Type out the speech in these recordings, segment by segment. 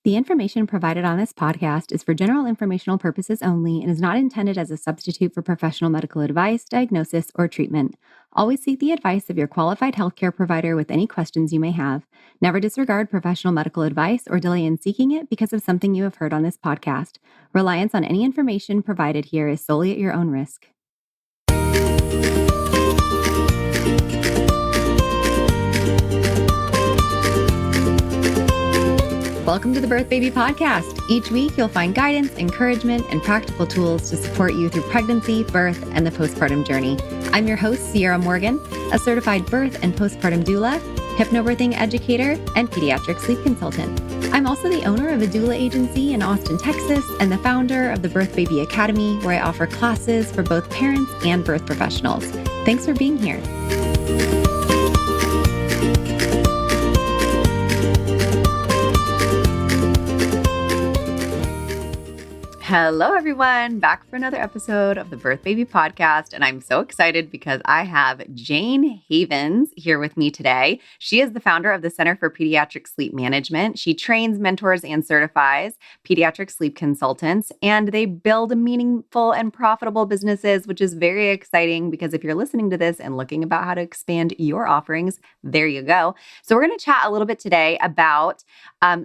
The information provided on this podcast is for general informational purposes only and is not intended as a substitute for professional medical advice, diagnosis, or treatment. Always seek the advice of your qualified healthcare provider with any questions you may have. Never disregard professional medical advice or delay in seeking it because of something you have heard on this podcast. Reliance on any information provided here is solely at your own risk. Welcome to the Birth Baby Podcast. Each week, you'll find guidance, encouragement, and practical tools to support you through pregnancy, birth, and the postpartum journey. I'm your host, Sierra Morgan, a certified birth and postpartum doula, hypnobirthing educator, and pediatric sleep consultant. I'm also the owner of a doula agency in Austin, Texas, and the founder of the Birth Baby Academy, where I offer classes for both parents and birth professionals. Thanks for being here. Hello, everyone. Back for another episode of the Birth Baby Podcast. And I'm so excited because I have Jayne Havens here with me today. She is the founder of the Center for Pediatric Sleep Management. She trains, mentors, and certifies pediatric sleep consultants, and they build meaningful and profitable businesses, which is very exciting because if you're listening to this and looking about how to expand your offerings, there you go. So we're going to chat a little bit today about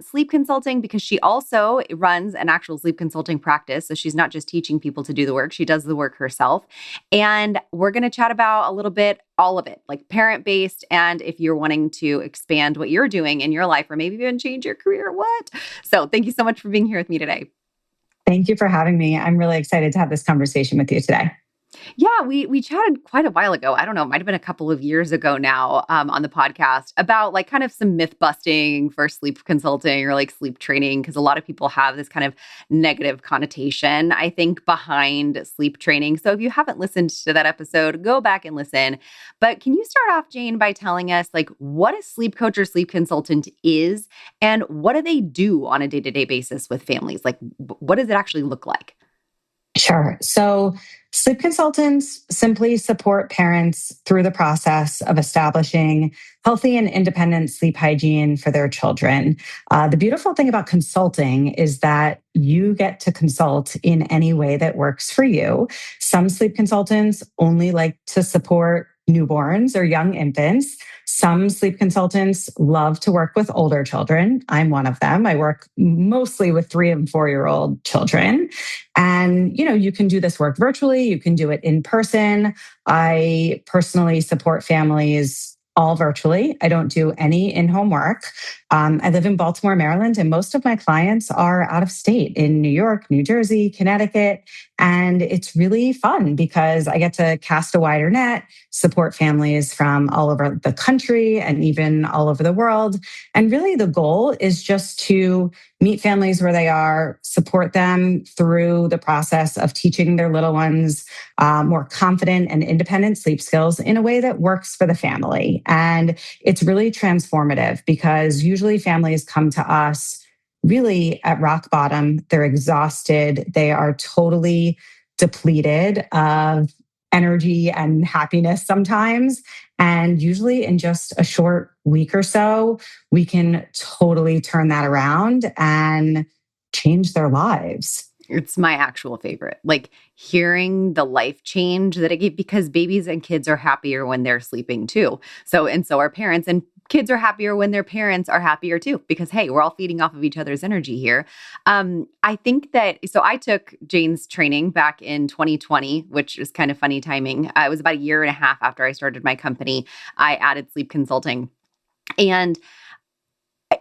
sleep consulting because she also runs an actual sleep consulting practice. So she's not just teaching people to do the work, she does the work herself. And we're going to chat about a little bit, all of it, like parent-based, and if you're wanting to expand what you're doing in your life or maybe even change your career, what? So thank you so much for being here with me today. Thank you for having me. I'm really excited to have this conversation with you today. Yeah, we chatted quite a while ago. I don't know, it might have been a couple of years ago now on the podcast about like kind of some myth busting for sleep consulting or like sleep training, because a lot of people have this kind of negative connotation, I think, behind sleep training. So if you haven't listened to that episode, go back and listen. But can you start off, Jayne, by telling us like what a sleep coach or sleep consultant is and what do they do on a day-to-day basis with families? Like what does it actually look like? Sure. So sleep consultants simply support parents through the process of establishing healthy and independent sleep hygiene for their children. The beautiful thing about consulting is that you get to consult in any way that works for you. Some sleep consultants only like to support newborns or young infants. Some sleep consultants love to work with older children. I'm one of them. I work mostly with 3 and 4-year-old children. And, you can do this work virtually. You can do it in person. I personally support families all virtually. I don't do any in-home work. I live in Baltimore, Maryland, and most of my clients are out of state in New York, New Jersey, Connecticut. And it's really fun because I get to cast a wider net, support families from all over the country and even all over the world. And really the goal is just to meet families where they are, support them through the process of teaching their little ones more confident and independent sleep skills in a way that works for the family. And it's really transformative because usually families come to us really at rock bottom. They're exhausted. They are totally depleted of energy and happiness sometimes. And usually in just a short week or so, we can totally turn that around and change their lives. It's my actual favorite, like hearing the life change that it gave, because babies and kids are happier when they're sleeping too. So are parents, and kids are happier when their parents are happier too, because hey, we're all feeding off of each other's energy here. I think that, so I took Jayne's training back in 2020, which is kind of funny timing. It was about a year and a half after I started my company. I added sleep consulting. And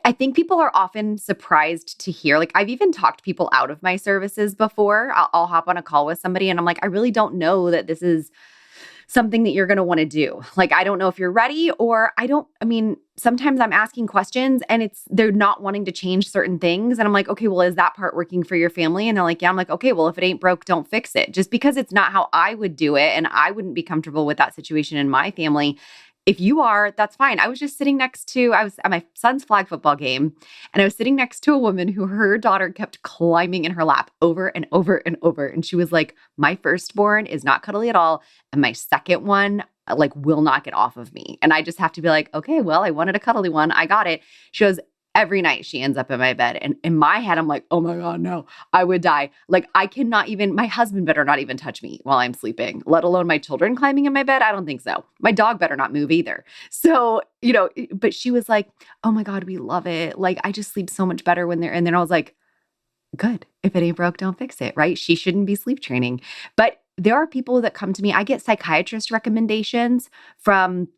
I think people are often surprised to hear, like I've even talked people out of my services before. I'll hop on a call with somebody and I'm like, I really don't know that this is something that you're going to want to do. Like, I don't know if you're ready, or sometimes I'm asking questions and they're not wanting to change certain things. And I'm like, okay, well, is that part working for your family? And they're like, yeah. I'm like, okay, well, if it ain't broke, don't fix it. Just because it's not how I would do it. And I wouldn't be comfortable with that situation in my family. If you are, that's fine. I was just sitting I was at my son's flag football game, and I was sitting next to a woman who her daughter kept climbing in her lap over and over and over. And she was like, my firstborn is not cuddly at all. And my second one, will not get off of me. And I just have to be like, okay, well, I wanted a cuddly one. I got it. She goes, every night she ends up in my bed. And in my head, I'm like, oh my God, no, I would die. Like I cannot even, my husband better not even touch me while I'm sleeping, let alone my children climbing in my bed. I don't think so. My dog better not move either. So, but she was like, oh my God, we love it. Like I just sleep so much better when they're, and then I was like, good. If it ain't broke, don't fix it, right? She shouldn't be sleep training. But there are people that come to me. I get psychiatrist recommendations from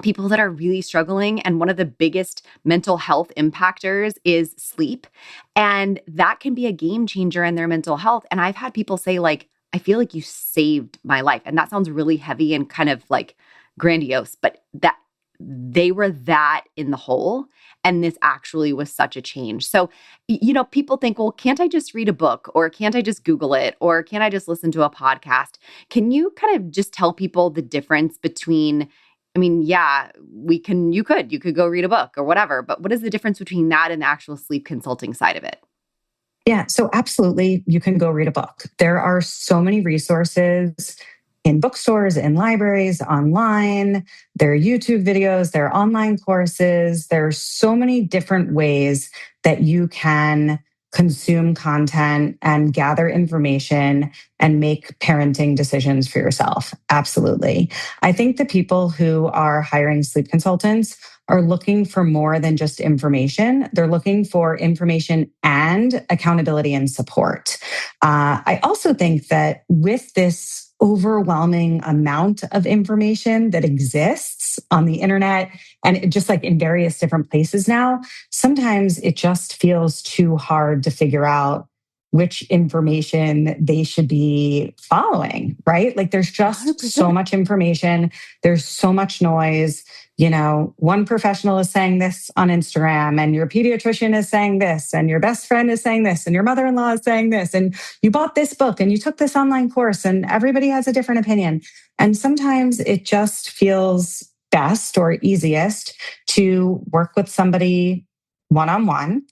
people that are really struggling. And one of the biggest mental health impactors is sleep. And that can be a game changer in their mental health. And I've had people say, like, I feel like you saved my life. And that sounds really heavy and kind of like grandiose, but that they were that in the hole. And this actually was such a change. So, people think, well, can't I just read a book or can't I just Google it or can't I just listen to a podcast? Can you kind of just tell people the difference between, I mean, yeah, you could go read a book or whatever, but what is the difference between that and the actual sleep consulting side of it? Yeah, so absolutely, you can go read a book. There are so many resources in bookstores, in libraries, online. There are YouTube videos, there are online courses. There are so many different ways that you can consume content and gather information and make parenting decisions for yourself. Absolutely. I think the people who are hiring sleep consultants are looking for more than just information. They're looking for information and accountability and support. I also think that with this overwhelming amount of information that exists on the internet and just like in various different places now, sometimes it just feels too hard to figure out which information they should be following, right? Like there's just so 100%. much information, there's so much noise. One professional is saying this on Instagram, and your pediatrician is saying this, and your best friend is saying this, and your mother-in-law is saying this, and you bought this book and you took this online course, and everybody has a different opinion. And sometimes it just feels best or easiest to work with somebody one-on-one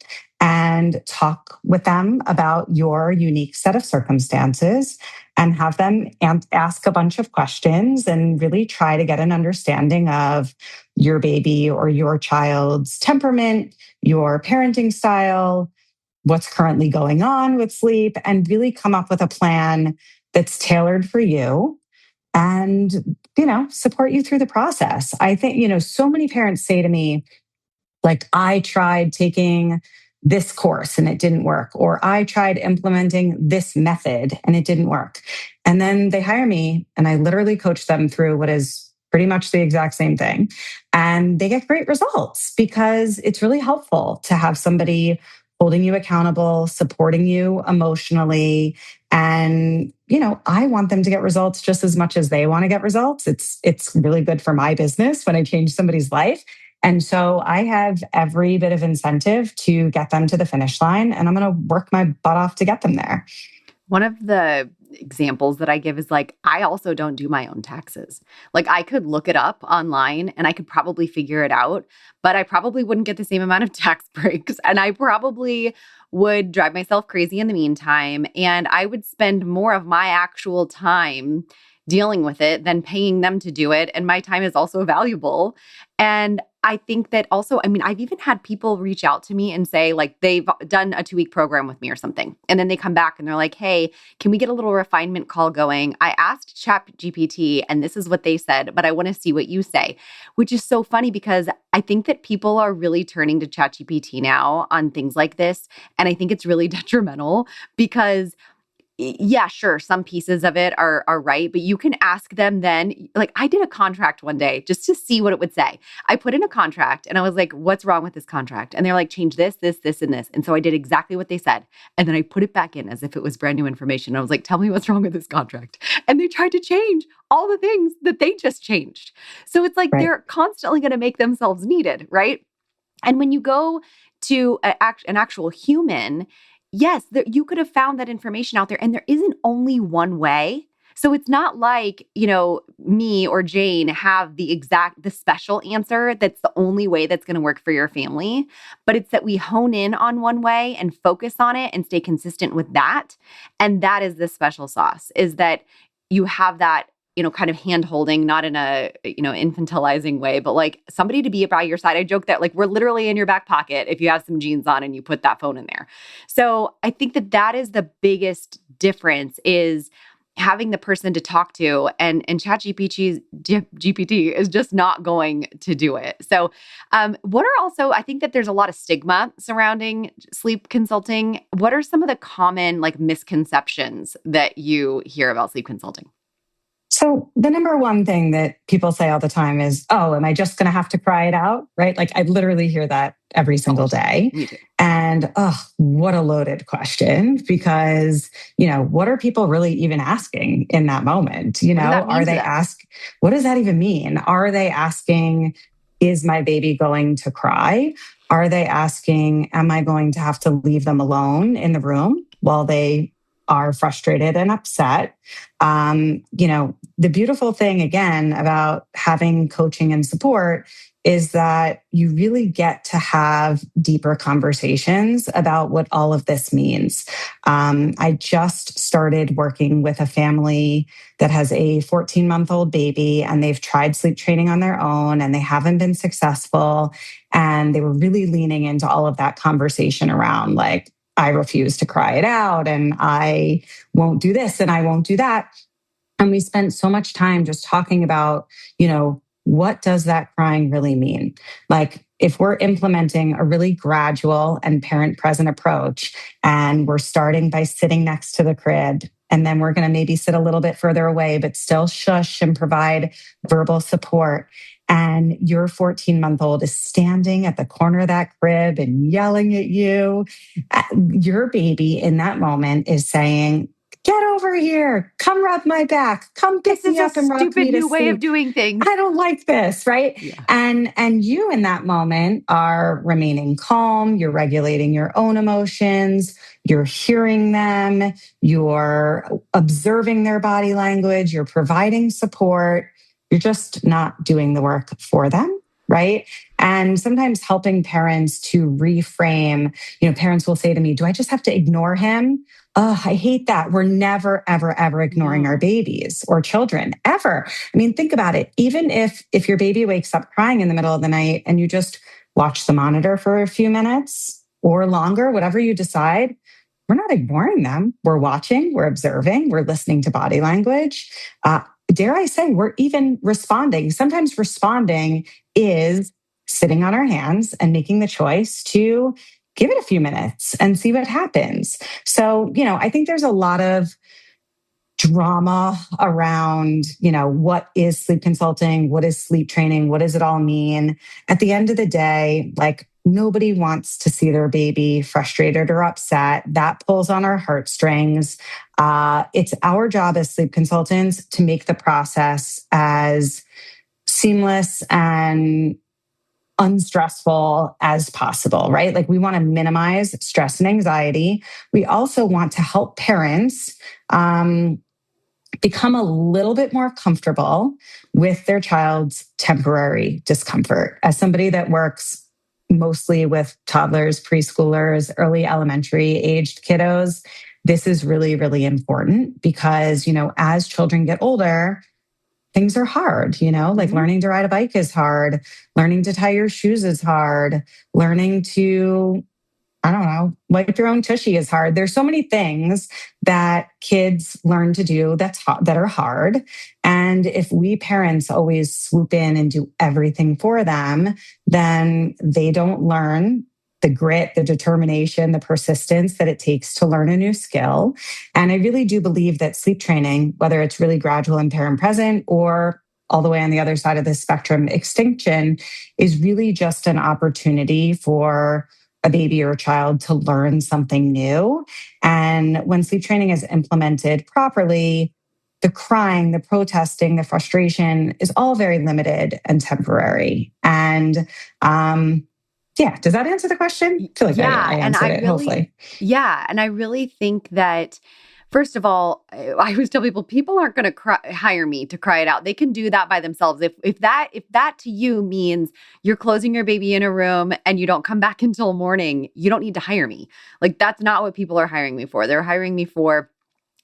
and talk with them about your unique set of circumstances and have them ask a bunch of questions and really try to get an understanding of your baby or your child's temperament, your parenting style, what's currently going on with sleep, and really come up with a plan that's tailored for you and, support you through the process. I think, so many parents say to me, like, I tried taking this course and it didn't work, or I tried implementing this method and it didn't work. And then they hire me and I literally coach them through what is pretty much the exact same thing. And they get great results because it's really helpful to have somebody holding you accountable, supporting you emotionally. And, I want them to get results just as much as they want to get results. It's really good for my business when I change somebody's life. And so I have every bit of incentive to get them to the finish line, and I'm going to work my butt off to get them there. One of the examples that I give is like, I also don't do my own taxes. Like, I could look it up online and I could probably figure it out, but I probably wouldn't get the same amount of tax breaks. And I probably would drive myself crazy in the meantime. And I would spend more of my actual time dealing with it than paying them to do it. And my time is also valuable. And I think that also, I mean, I've even had people reach out to me and say, like, they've done a 2-week program with me or something. And then they come back and they're like, hey, can we get a little refinement call going? I asked ChatGPT and this is what they said, but I want to see what you say, which is so funny because I think that people are really turning to ChatGPT now on things like this. And I think it's really detrimental because yeah, sure, some pieces of it are right, but you can ask them then. Like, I did a contract one day just to see what it would say. I put in a contract and I was like, what's wrong with this contract? And they're like, change this, this, this, and this. And so I did exactly what they said. And then I put it back in as if it was brand new information. I was like, tell me what's wrong with this contract. And they tried to change all the things that they just changed. So it's like Right. they're constantly going to make themselves needed, right? And when you go to an actual human, yes, you could have found that information out there, and there isn't only one way. So it's not like, me or Jayne have the special answer that's the only way that's going to work for your family. But it's that we hone in on one way and focus on it and stay consistent with that. And that is the special sauce, is that you have that kind of hand holding, not in a, infantilizing way, but like somebody to be by your side. I joke that like we're literally in your back pocket if you have some jeans on and you put that phone in there. So I think that that is the biggest difference, is having the person to talk to, and GPT is just not going to do it. So what are also, I think that there's a lot of stigma surrounding sleep consulting. What are some of the common like misconceptions that you hear about sleep consulting? So the number one thing that people say all the time is, "Oh, am I just going to have to cry it out?" Right? Like I literally hear that every single day. Me too. And oh, what a loaded question, because, what are people really even asking in that moment? What does that mean Are to they them? what does that even mean? Are they asking, is my baby going to cry? Are they asking, am I going to have to leave them alone in the room while they are frustrated and upset? The beautiful thing again about having coaching and support is that you really get to have deeper conversations about what all of this means. I just started working with a family that has a 14-month-old baby, and they've tried sleep training on their own and they haven't been successful. And they were really leaning into all of that conversation around like, I refuse to cry it out, and I won't do this and I won't do that. And we spent so much time just talking about, what does that crying really mean? Like, if we're implementing a really gradual and parent present approach, and we're starting by sitting next to the crib, and then we're going to maybe sit a little bit further away, but still shush and provide verbal support. And your 14-month-old is standing at the corner of that crib and yelling at you. Your baby in that moment is saying, "Get over here. Come rub my back. Come This pick is me a up and rock stupid me to new way of sleep. doing things. I don't like this," right? Yeah. And you in that moment are remaining calm, you're regulating your own emotions, you're hearing them, you're observing their body language, you're providing support. You're just not doing the work for them, right? And sometimes helping parents to reframe, parents will say to me, "Do I just have to ignore him?" Oh, I hate that. We're never, ever, ever ignoring our No. babies or children, ever. I mean, think about it. Even if your baby wakes up crying in the middle of the night and you just watch the monitor for a few minutes or longer, whatever you decide, we're not ignoring them. We're watching, we're observing, we're listening to body language. Dare I say, we're even responding. Sometimes responding is sitting on our hands and making the choice to give it a few minutes and see what happens. So, I think there's a lot of drama around, what is sleep consulting? What is sleep training? What does it all mean? At the end of the day, like nobody wants to see their baby frustrated or upset. That pulls on our heartstrings. It's our job as sleep consultants to make the process as seamless and unstressful as possible, right? Like we want to minimize stress and anxiety. We also want to help parents become a little bit more comfortable with their child's temporary discomfort. As somebody that works mostly with toddlers, preschoolers, early elementary aged kiddos, this is really, really important because, as children get older, things are hard, like learning to ride a bike is hard, learning to tie your shoes is hard, learning to, I don't know, wipe your own tushy is hard. There's so many things that kids learn to do that are hard. And if we parents always swoop in and do everything for them, then they don't learn the grit, the determination, the persistence that it takes to learn a new skill. And I really do believe that sleep training, whether it's really gradual and parent present or all the way on the other side of the spectrum, extinction, is really just an opportunity for a baby or a child to learn something new. And when sleep training is implemented properly, the crying, the protesting, the frustration is all very limited and temporary. And yeah, does that answer the question? I feel like I Yeah. And answered it, hopefully. yeah. And I really think that, first of all, I always tell people aren't going to hire me to cry it out. They can do that by themselves. If that to you means you're closing your baby in a room and you don't come back until morning, you don't need to hire me. Like that's not what people are hiring me for. They're hiring me for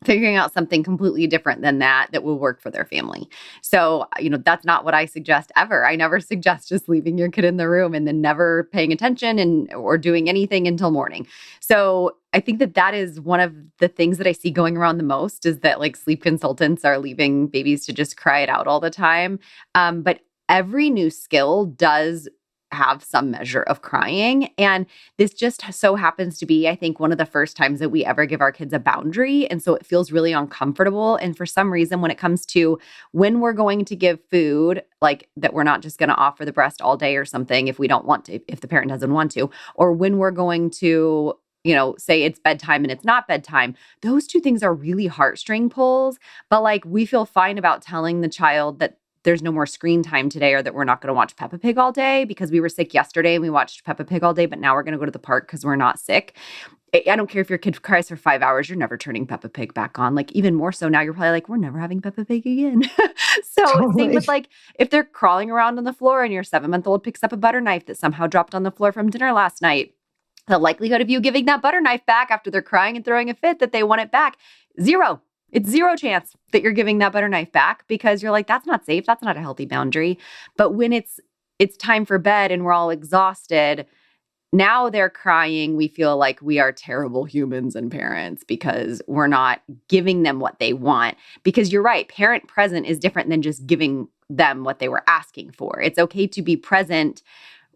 figuring out something completely different than that will work for their family. So, that's not what I suggest ever. I never suggest just leaving your kid in the room and then never paying attention or doing anything until morning. So, I think that is one of the things that I see going around the most is that like sleep consultants are leaving babies to just cry it out all the time. But every new skill does have some measure of crying. And this just so happens to be, I think, one of the first times that we ever give our kids a boundary. And so it feels really uncomfortable. And for some reason, when it comes to when we're going to give food, like that we're not just going to offer the breast all day or something if we don't want to, if the parent doesn't want to, or when we're going to say it's bedtime and it's not bedtime. Those two things are really heartstring pulls. But like we feel fine about telling the child that there's no more screen time today or that we're not going to watch Peppa Pig all day because we were sick yesterday and we watched Peppa Pig all day, but now we're going to go to the park because we're not sick. I don't care if your kid cries for 5 hours, you're never turning Peppa Pig back on. Like even more so now, you're probably like, we're never having Peppa Pig again. So same with Totally. like if they're crawling around on the floor and your 7-month-old picks up a butter knife that somehow dropped on the floor from dinner last night, the likelihood of you giving that butter knife back after they're crying and throwing a fit that they want it back, zero. It's zero chance that you're giving that butter knife back because you're like, that's not safe. That's not a healthy boundary. But when it's time for bed and we're all exhausted, now they're crying. We feel like we are terrible humans and parents because we're not giving them what they want. Because you're right, parent present is different than just giving them what they were asking for. It's okay to be present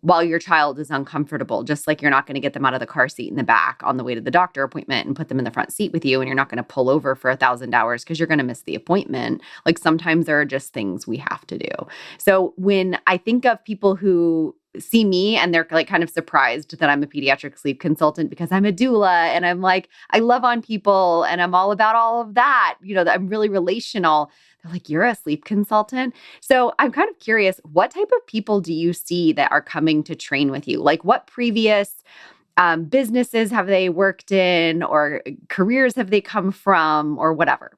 while your child is uncomfortable, just like you're not going to get them out of the car seat in the back on the way to the doctor appointment and put them in the front seat with you. And you're not going to pull over for 1,000 hours because you're going to miss the appointment. Like sometimes there are just things we have to do. So when I think of people who see me and they're like kind of surprised that I'm a pediatric sleep consultant because I'm a doula and I'm like, I love on people and I'm all about all of that, that I'm really relational. They're like, you're a sleep consultant? So I'm kind of curious, what type of people do you see that are coming to train with you? Like what previous businesses have they worked in or careers have they come from or whatever?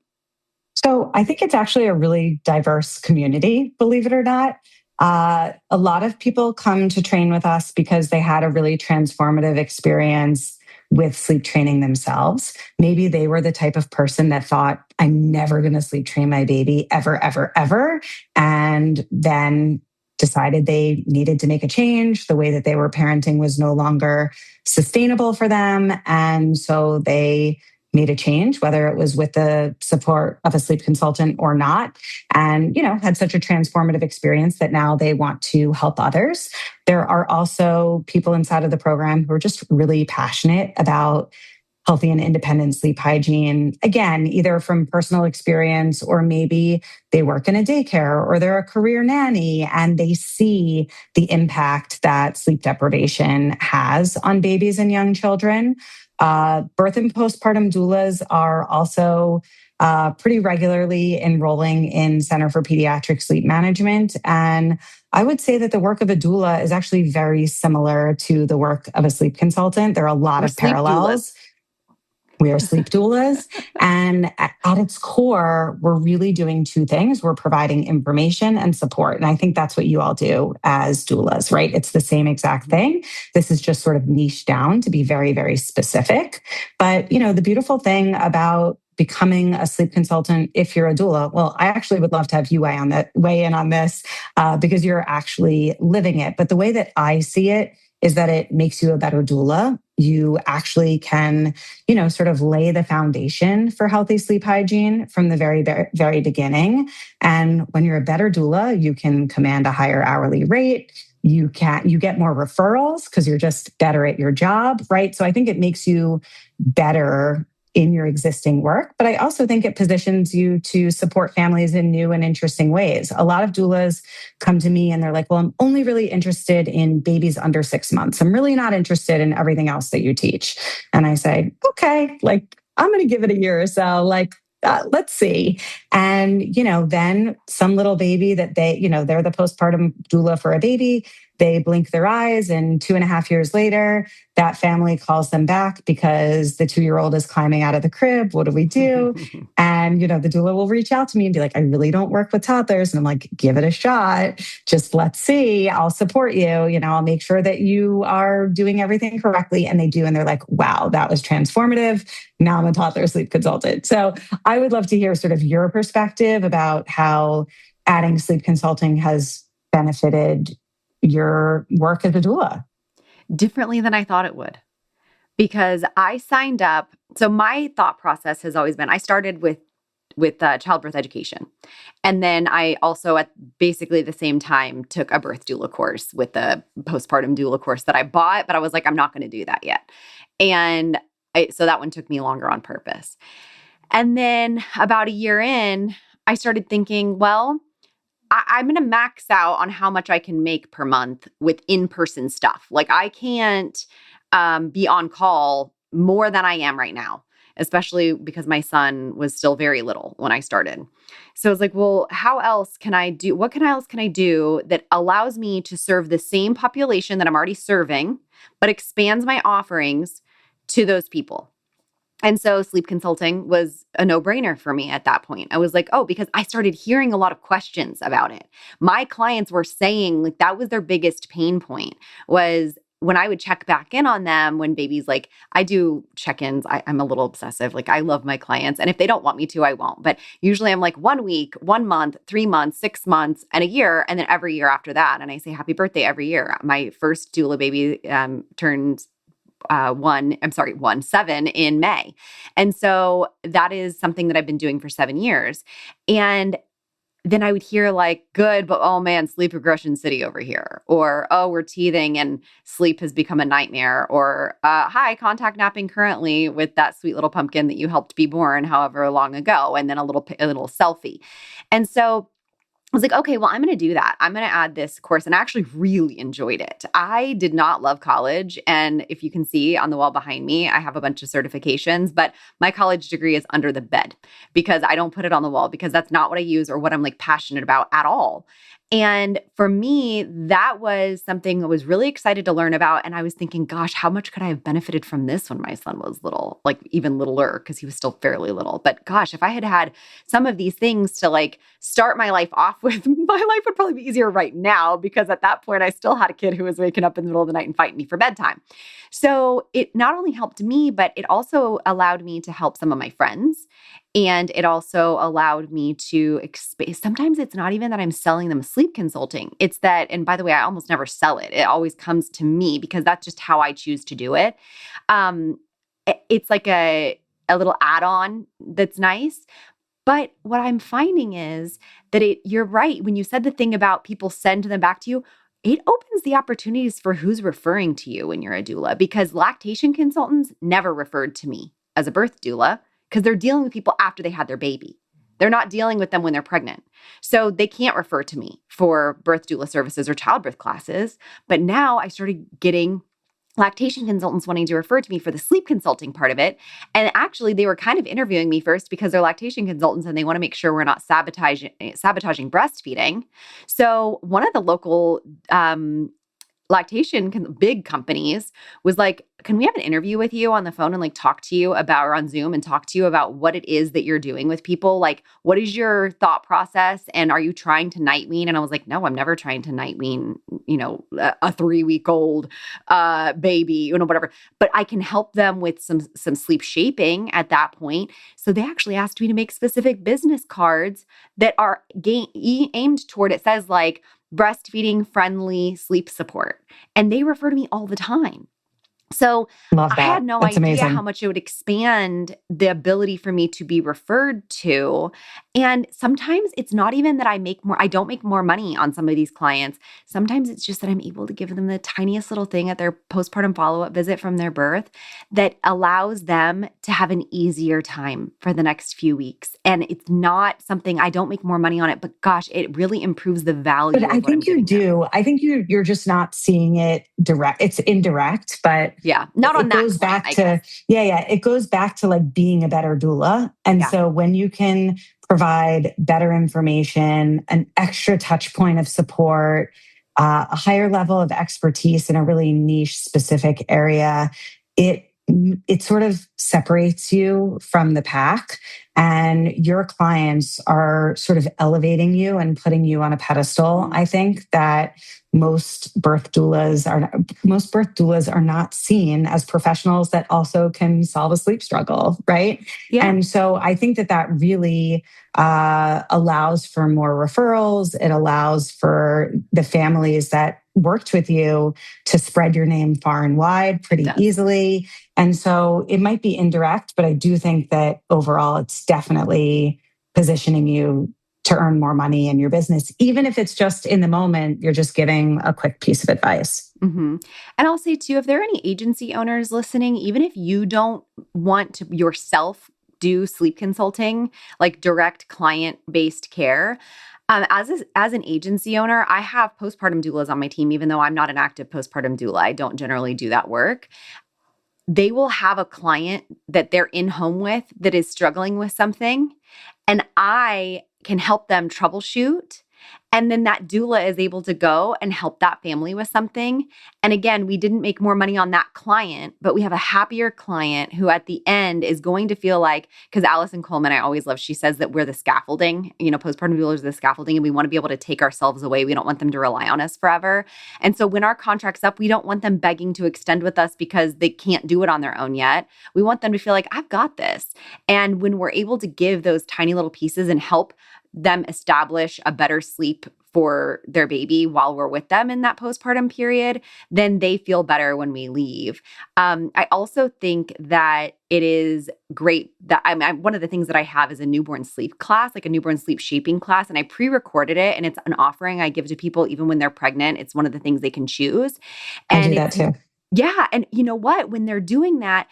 So I think it's actually a really diverse community, believe it or not. A lot of people come to train with us because they had a really transformative experience with sleep training themselves. Maybe they were the type of person that thought, I'm never going to sleep train my baby ever, ever, ever. And then decided they needed to make a change. The way that they were parenting was no longer sustainable for them. And so they made a change, whether it was with the support of a sleep consultant or not, and had such a transformative experience that now they want to help others. There are also people inside of the program who are just really passionate about healthy and independent sleep hygiene, again, either from personal experience or maybe they work in a daycare or they're a career nanny and they see the impact that sleep deprivation has on babies and young children. Birth and postpartum doulas are also pretty regularly enrolling in Center for Pediatric Sleep Management. And I would say that the work of a doula is actually very similar to the work of a sleep consultant. There are a lot We're of sleep parallels. doulas. We are sleep doulas. And at its core, we're really doing two things. We're providing information and support. And I think that's what you all do as doulas, right? It's the same exact thing. This is just sort of niched down to be very, very specific. But, the beautiful thing about becoming a sleep consultant, if you're a doula, well, I actually would love to have you weigh in on this because you're actually living it. But the way that I see it is that it makes you a better doula. You actually can, sort of lay the foundation for healthy sleep hygiene from the very, very, very beginning. And when you're a better doula, you can command a higher hourly rate. You get more referrals because you're just better at your job, right? So I think it makes you better in your existing work, but I also think it positions you to support families in new and interesting ways. A lot of doulas come to me and they're like, well, I'm only really interested in babies under 6 months. I'm really not interested in everything else that you teach. And I say, okay, I'm going to give it a year or so. Let's see. And, then some little baby that they're the postpartum doula for a baby. they blink their eyes and 2.5 years later, that family calls them back because the 2-year-old is climbing out of the crib. What do we do? And, the doula will reach out to me and be like, I really don't work with toddlers. And I'm like, give it a shot. Just let's see. I'll support you. I'll make sure that you are doing everything correctly. And they do. And they're like, wow, that was transformative. Now I'm a toddler sleep consultant. So I would love to hear sort of your perspective about how adding sleep consulting has benefited your work as a doula. Differently than I thought it would. Because I signed up. So my thought process has always been, I started with childbirth education. And then I also at basically the same time took a birth doula course with the postpartum doula course that I bought, but I was like, I'm not going to do that yet. And so that one took me longer on purpose. And then about a year in, I started thinking, well, I'm going to max out on how much I can make per month with in-person stuff. Like I can't be on call more than I am right now, especially because my son was still very little when I started. So I was like, well, how else can I do? What else can I do that allows me to serve the same population that I'm already serving, but expands my offerings to those people? And so sleep consulting was a no-brainer for me at that point. I was like, oh, because I started hearing a lot of questions about it. My clients were saying like that was their biggest pain point was when I would check back in on them when babies, like I do check-ins. I'm a little obsessive. Like I love my clients. And if they don't want me to, I won't. But usually I'm like 1 week, 1 month, 3 months, 6 months, and a year. And then every year after that. And I say happy birthday every year. My first doula baby turns 7 in May. And so that is something that I've been doing for 7 years. And then I would hear like, good, but oh man, sleep regression city over here. Or, oh, we're teething and sleep has become a nightmare. Or, hi, contact napping currently with that sweet little pumpkin that you helped be born however long ago. And then a little selfie. And so I was like, okay, well, I'm going to do that. I'm going to add this course. And I actually really enjoyed it. I did not love college. And if you can see on the wall behind me, I have a bunch of certifications, but my college degree is under the bed because I don't put it on the wall because that's not what I use or what I'm like passionate about at all. And for me, that was something I was really excited to learn about. And I was thinking, gosh, how much could I have benefited from this when my son was little, like even littler, because he was still fairly little. But gosh, if I had had some of these things to like start my life off with, my life would probably be easier right now because at that point, I still had a kid who was waking up in the middle of the night and fighting me for bedtime. So it not only helped me, but it also allowed me to help some of my friends. And it also allowed me to expand. Sometimes it's not even that I'm selling them sleep consulting. It's that, and by the way, I almost never sell it. It always comes to me because that's just how I choose to do it. It's like a little add-on that's nice. But what I'm finding is that you're right. When you said the thing about people send them back to you, it opens the opportunities for who's referring to you when you're a doula because lactation consultants never referred to me as a birth doula because they're dealing with people after they had their baby. They're not dealing with them when they're pregnant. So they can't refer to me for birth doula services or childbirth classes. But now I started getting lactation consultants wanting to refer to me for the sleep consulting part of it. And actually, they were kind of interviewing me first because they're lactation consultants and they want to make sure we're not sabotaging breastfeeding. So one of the local big companies was like, can we have an interview with you on the phone and like talk to you about, or on Zoom and talk to you about what it is that you're doing with people? Like, what is your thought process? And are you trying to night wean? And I was like, no, I'm never trying to night wean, a 3-week-old baby, whatever. But I can help them with some sleep shaping at that point. So they actually asked me to make specific business cards that are aimed toward, it says like, breastfeeding friendly sleep support. And they refer to me all the time. So Love I that. had no That's idea amazing. how much it would expand the ability for me to be referred to. And sometimes it's not even that I don't make more money on some of these clients. Sometimes it's just that I'm able to give them the tiniest little thing at their postpartum follow-up visit from their birth that allows them to have an easier time for the next few weeks. And it's not something, I don't make more money on it, but gosh, it really improves the value But of I what I'm think you giving them. do. I think you're just not seeing it direct. It's indirect, but Yeah, not on it that goes point, back I to, guess. yeah. It goes back to like being a better doula. And Yeah. so when you can provide better information, an extra touch point of support, a higher level of expertise in a really niche specific area, it sort of separates you from the pack, and your clients are sort of elevating you and putting you on a pedestal. I think that most birth doulas are not seen as professionals that also can solve a sleep struggle, right? Yeah. And so I think that that really allows for more referrals. It allows for the families that worked with you to spread your name far and wide It pretty does. easily. And so it might be indirect, but I do think that overall it's definitely positioning you to earn more money in your business, even if it's just in the moment, you're just giving a quick piece of advice. Mm-hmm. And I'll say too, if there are any agency owners listening, even if you don't want to yourself do sleep consulting, like direct client-based care, as an agency owner, I have postpartum doulas on my team, even though I'm not an active postpartum doula. I don't generally do that work. They will have a client that they're in home with that is struggling with something, and I can help them troubleshoot. And then that doula is able to go and help that family with something. And again, we didn't make more money on that client, but we have a happier client who at the end is going to feel like, because Allison Coleman, I always love, she says that we're the scaffolding, postpartum doulas are the scaffolding, and we want to be able to take ourselves away. We don't want them to rely on us forever. And so when our contract's up, we don't want them begging to extend with us because they can't do it on their own yet. We want them to feel like, I've got this. And when we're able to give those tiny little pieces and help them establish a better sleep for their baby while we're with them in that postpartum period, then they feel better when we leave. I also think that it is great that one of the things that I have is a newborn sleep class, like a newborn sleep shaping class, and I pre-recorded it, and it's an offering I give to people even when they're pregnant. It's one of the things they can choose. I And do that too. yeah. And you know what? When they're doing that,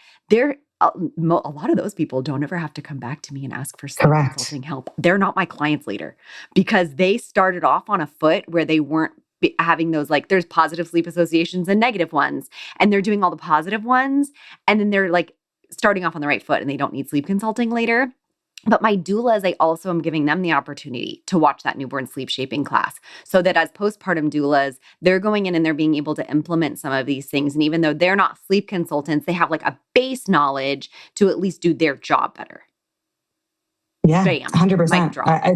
a lot of those people don't ever have to come back to me and ask for sleep Correct. consulting help. They're not my clients later because they started off on a foot where they weren't having those, like, there's positive sleep associations and negative ones, and they're doing all the positive ones. And then they're like starting off on the right foot and they don't need sleep consulting later. But my doulas, I also am giving them the opportunity to watch that newborn sleep shaping class so that as postpartum doulas, they're going in and they're being able to implement some of these things. And even though they're not sleep consultants, they have like a base knowledge to at least do their job better. Yeah, Bam, mic 100%. drop.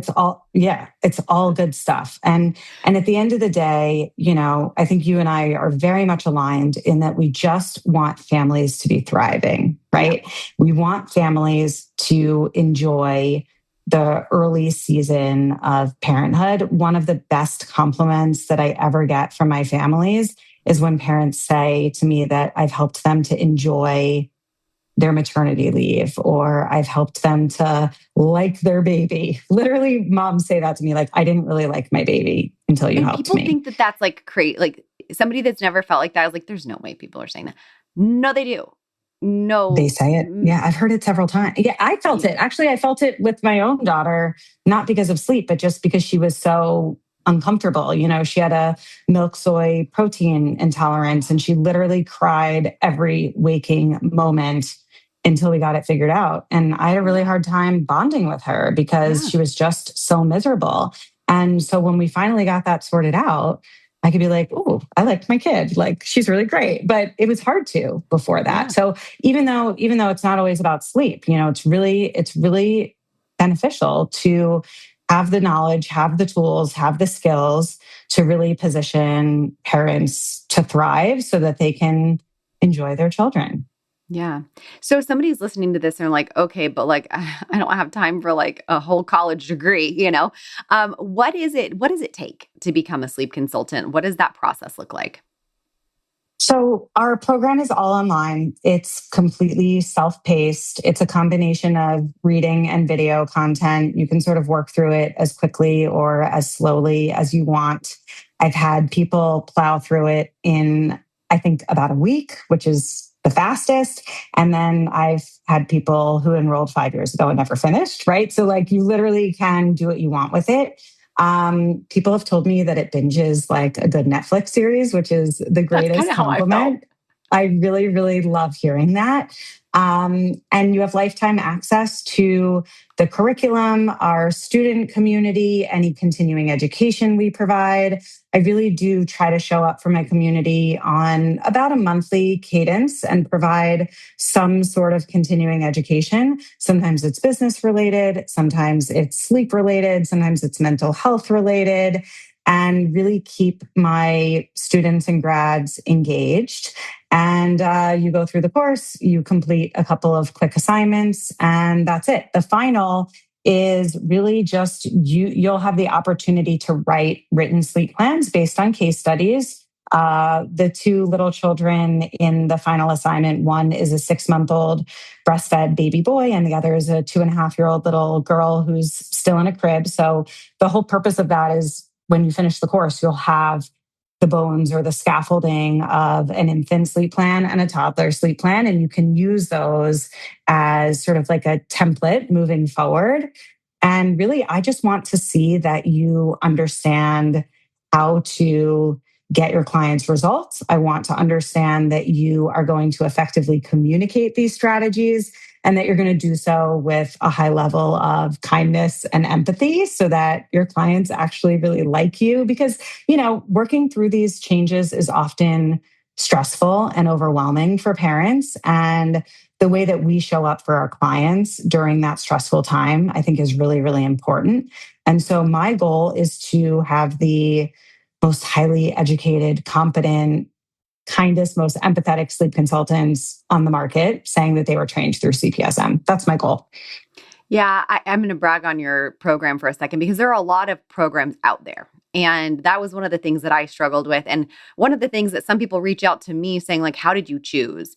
It's all good stuff. And at the end of the day, I think you and I are very much aligned in that we just want families to be thriving, right? Yeah. We want families to enjoy the early season of parenthood. One of the best compliments that I ever get from my families is when parents say to me that I've helped them to enjoy their maternity leave, or I've helped them to like their baby. Literally, moms say that to me, like, I didn't really like my baby until you And helped people me. think that that's like crazy. Like, somebody that's never felt like that, I was like, there's no way people are saying that. No, they do. They No. say it. Yeah, I've heard it several times. Yeah, I felt Yeah. it. Actually, I felt it with my own daughter, not because of sleep, but just because she was so uncomfortable. She had a milk soy protein intolerance, and she literally cried every waking moment until we got it figured out. And I had a really hard time bonding with her because Yeah. she was just so miserable. And so when we finally got that sorted out, I could be like, "Oh, I liked my kid. Like, she's really great." But it was hard to before that. Yeah. So even though it's not always about sleep, it's really beneficial to have the knowledge, have the tools, have the skills to really position parents to thrive so that they can enjoy their children. Yeah. So somebody's listening to this and they're like, okay, but like, I don't have time for like a whole college degree. What does it take to become a sleep consultant? What does that process look like? So our program is all online. It's completely self-paced. It's a combination of reading and video content. You can sort of work through it as quickly or as slowly as you want. I've had people plow through it in, I think, about a week, which is the fastest. And then I've had people who enrolled 5 years ago and never finished, right? So like you literally can do what you want with it. People have told me that it binges like a good Netflix series, which is the That's kind greatest of how I felt. compliment. I really, really love hearing that. And you have lifetime access to the curriculum, our student community, any continuing education we provide. I really do try to show up for my community on about a monthly cadence and provide some sort of continuing education. Sometimes it's business related, sometimes it's sleep related, sometimes it's mental health related, and really keep my students and grads engaged. And you go through the course, you complete a couple of quick assignments, and that's it. The final is really just you'll have the opportunity to write written sleep plans based on case studies. The two little children in the final assignment, one is a 6-month-old breastfed baby boy, and the other is a 2.5-year-old little girl who's still in a crib. So the whole purpose of that is when you finish the course, you'll have the bones or the scaffolding of an infant sleep plan and a toddler sleep plan. And you can use those as sort of like a template moving forward. And really, I just want to see that you understand how to get your clients results. I want to understand that you are going to effectively communicate these strategies and that you're going to do so with a high level of kindness and empathy so that your clients actually really like you. Because, working through these changes is often stressful and overwhelming for parents. And the way that we show up for our clients during that stressful time, I think is really, really important. And so my goal is to have the most highly educated, competent, kindest, most empathetic sleep consultants on the market saying that they were trained through CPSM. That's my goal. Yeah, I'm going to brag on your program for a second because there are a lot of programs out there. And that was one of the things that I struggled with. And one of the things that some people reach out to me saying, like, how did you choose?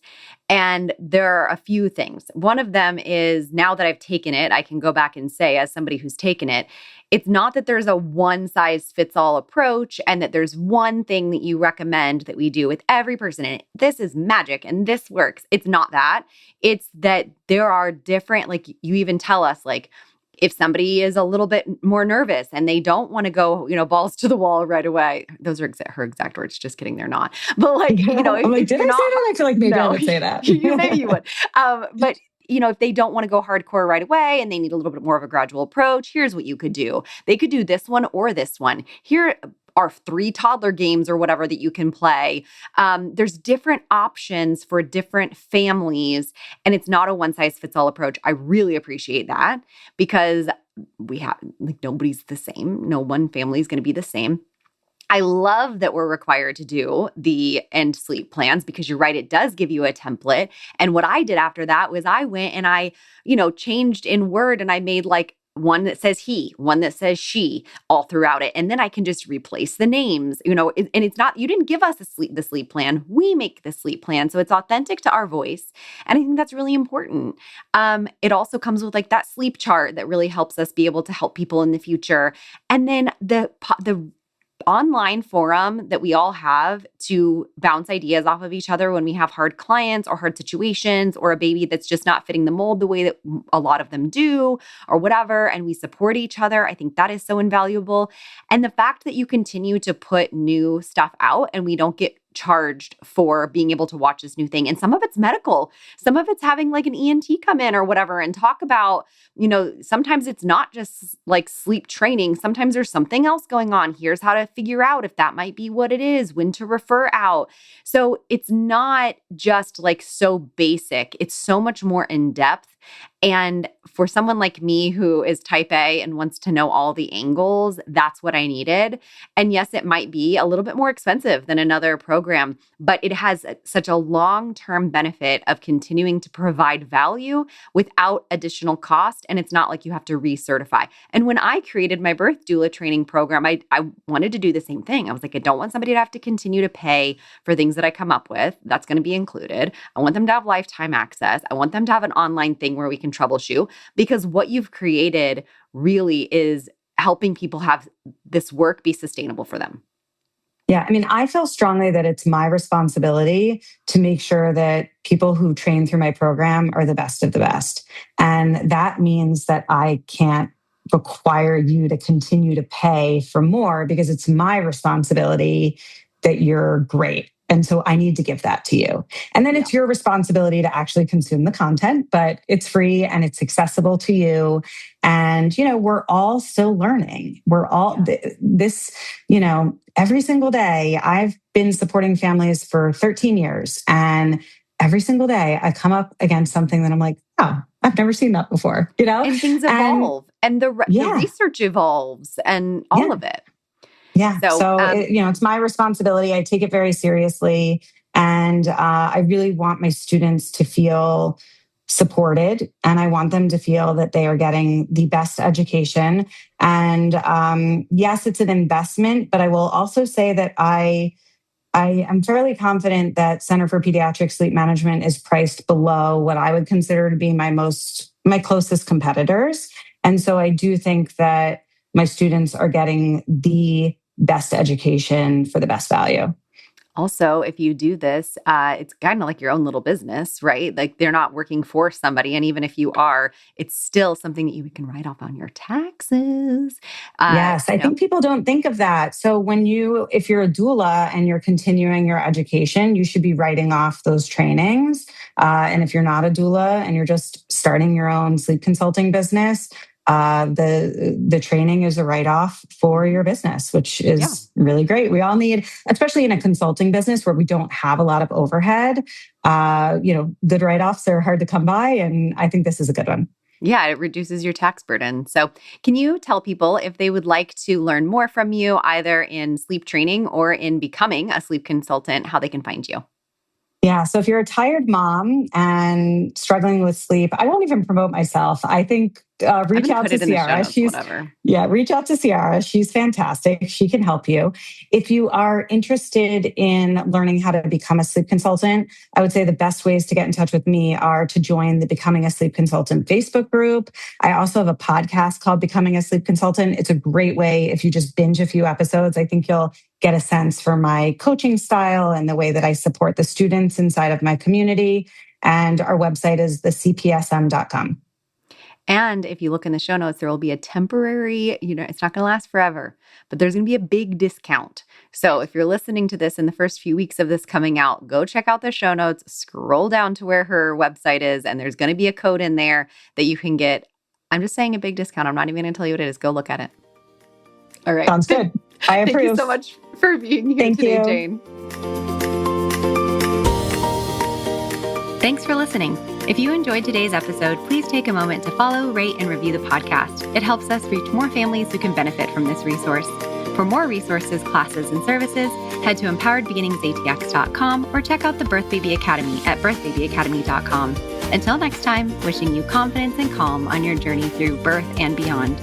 And there are a few things. One of them is now that I've taken it, I can go back and say, as somebody who's taken it, it's not that there's a one size fits all approach and that there's one thing that you recommend that we do with every person. And this is magic and this works. It's not that. It's that there are different, like you even tell us, like, if somebody is a little bit more nervous and they don't want to go, balls to the wall right away. Those are her exact words. Just kidding. They're not. But I'm like, if did I you're say not, that? I feel like maybe I no, would say that. maybe you would. But if they don't want to go hardcore right away and they need a little bit more of a gradual approach, here's what you could do. They could do this one or this one. Here are 3 toddler games or whatever that you can play. There's different options for different families, and it's not a one size fits all approach. I really appreciate that because we have nobody's the same. No one family is going to be the same. I love that we're required to do the end sleep plans because you're right, it does give you a template. And what I did after that was I went and I, changed in Word and I made like one that says he, one that says she all throughout it. And then I can just replace the names, and it's not, you didn't give us the sleep plan. We make the sleep plan. So it's authentic to our voice. And I think that's really important. It also comes with like that sleep chart that really helps us be able to help people in the future. And then the online forum that we all have to bounce ideas off of each other when we have hard clients or hard situations or a baby that's just not fitting the mold the way that a lot of them do or whatever, and we support each other. I think that is so invaluable. And the fact that you continue to put new stuff out and we don't get charged for being able to watch this new thing. And some of it's medical. Some of it's having like an ENT come in or whatever and talk about, sometimes it's not just like sleep training. Sometimes there's something else going on. Here's how to figure out if that might be what it is, when to refer out. So it's not just like so basic. It's so much more in depth. And for someone like me who is type A and wants to know all the angles, that's what I needed. And yes, it might be a little bit more expensive than another program, but it has such a long-term benefit of continuing to provide value without additional cost. And it's not like you have to recertify. And when I created my birth doula training program, I wanted to do the same thing. I was like, I don't want somebody to have to continue to pay for things that I come up with. That's going to be included. I want them to have lifetime access. I want them to have an online thing where we can troubleshoot, because what you've created really is helping people have this work be sustainable for them. Yeah, I mean, I feel strongly that it's my responsibility to make sure that people who train through my program are the best of the best. And that means that I can't require you to continue to pay for more because it's my responsibility that you're great. And so I need to give that to you. And then it's your responsibility to actually consume the content, but it's free and it's accessible to you. And, we're all still learning. We're all this, every single day. I've been supporting families for 13 years. And every single day I come up against something that I'm like, oh, I've never seen that before, And things evolve and the research evolves and all of it. Yeah. So it's my responsibility. I take it very seriously. And I really want my students to feel supported. And I want them to feel that they are getting the best education. And yes, it's an investment, but I will also say that I am fairly confident that Center for Pediatric Sleep Management is priced below what I would consider to be my closest competitors. And so I do think that my students are getting the best education for the best value. Also, if you do this, it's kind of like your own little business, right? Like they're not working for somebody. And even if you are, it's still something that you can write off on your taxes. Yes, I think people don't think of that. So if you're a doula and you're continuing your education, you should be writing off those trainings. And if you're not a doula and you're just starting your own sleep consulting business, the training is a write-off for your business, which is really great. We all need, especially in a consulting business where we don't have a lot of overhead, good write-offs are hard to come by. And I think this is a good one. Yeah, it reduces your tax burden. So can you tell people if they would like to learn more from you, either in sleep training or in becoming a sleep consultant, how they can find you? Yeah. So if you're a tired mom and struggling with sleep, I won't even promote myself. I think reach out to Ciara. Reach out to Ciara. She's fantastic. She can help you. If you are interested in learning how to become a sleep consultant, I would say the best ways to get in touch with me are to join the Becoming a Sleep Consultant Facebook group. I also have a podcast called Becoming a Sleep Consultant. It's a great way if you just binge a few episodes. I think you'll get a sense for my coaching style and the way that I support the students inside of my community. And our website is thecpsm.com. And if you look in the show notes, there will be a temporary, it's not going to last forever, but there's going to be a big discount. So if you're listening to this in the first few weeks of this coming out, go check out the show notes, scroll down to where her website is, and there's going to be a code in there that you can get. I'm just saying a big discount. I'm not even going to tell you what it is. Go look at it. All right. Sounds good. I approve. Thank you so much for being here today, Jayne. Thanks for listening. If you enjoyed today's episode, please take a moment to follow, rate, and review the podcast. It helps us reach more families who can benefit from this resource. For more resources, classes, and services, head to empoweredbeginningsatx.com or check out the Birth Baby Academy at birthbabyacademy.com. Until next time, wishing you confidence and calm on your journey through birth and beyond.